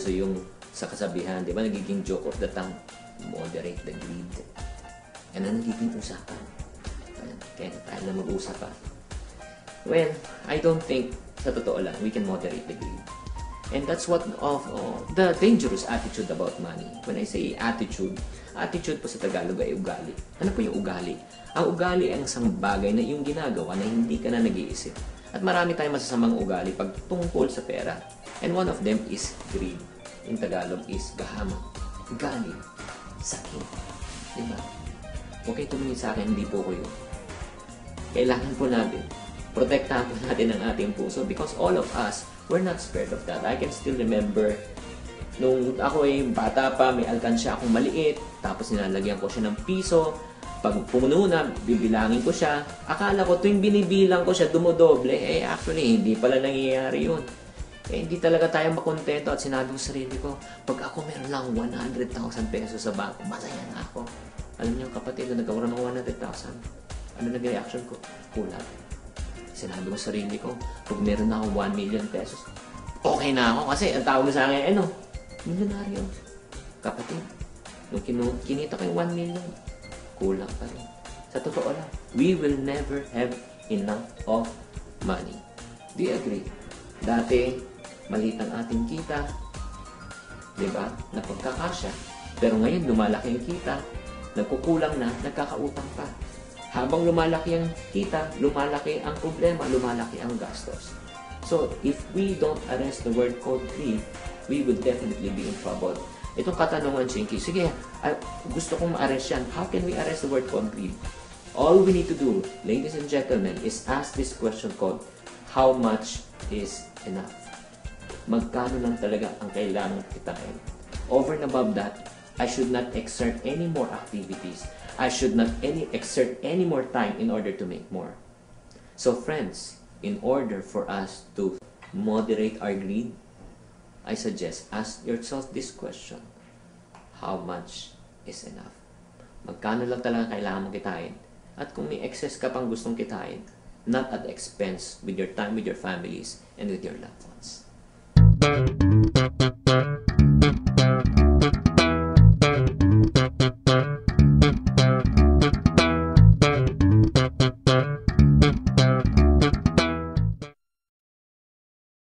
uso yung sa kasabihan, di ba? Nagiging joke of the tongue, moderate the greed. Yan ang nagiging usapan. Kaya tayo na mag-usap pa. Well, I don't think, sa totoo lang, we can moderate the greed. And that's what of the dangerous attitude about money. When I say attitude po sa Tagalog ay ugali. Ano po yung ugali? Ang ugali ay isang bagay na yung ginagawa na hindi ka na nag-iisip. At marami tayong masasamang ugali pag tungkol sa pera. And one of them is greed. In Tagalog is gahaman. Ugali. Sakit. Diba? Okay, tumingin sa akin, hindi po ko yun. Kailangan po natin protektahan po natin ang ating puso because all of us, we're not spared of that. I can still remember nung ako ay bata pa, may alkansya akong maliit, tapos nilalagyan ko siya ng piso. Pag pumuno na, bibilangin ko siya. Akala ko tuwing binibilang ko siya, dumodoble. Actually, hindi pala nangyayari yun. Hindi talaga tayo makontento at sinabi ko sa sarili ko, pag ako meron lang 100,000 pesos sa bangko, masaya na ako. Alam niyo kapatid, na nagkaroon ng 100,000, ano naging reaction ko? Kulang. Sinabi ko sa sarili ko, pag meron na akong 1 million pesos, okay na ako. Kasi ang tawag sa akin, milyonaryo. Kapatid, nung kinita ko yung 1 million, kulang pa rin. Sa totoo lang, we will never have enough of money. Do you agree? Dati, maliit ang ating kita, diba? Napagkakasya. Pero ngayon, lumalaki yung kita, nagkukulang na, nagkakautang pa. Habang lumalaki ang kita, lumalaki ang problema, lumalaki ang gastos. So, if we don't arrest the word called greed, we will definitely be in trouble. Itong katanungan, Chinky, sige, gusto kong ma-arrest yan. How can we arrest the word called greed? All we need to do, ladies and gentlemen, is ask this question called, how much is enough? Magkano lang talaga ang kailangan kitain? Over and above that, I should not exert any more activities. I should not exert any more time in order to make more. So friends, in order for us to moderate our greed, I suggest ask yourself this question. How much is enough? Magkano lang talaga kailangan mong kitain? At kung may excess ka pang gustong kitain, not at the expense with your time with your families and with your loved ones.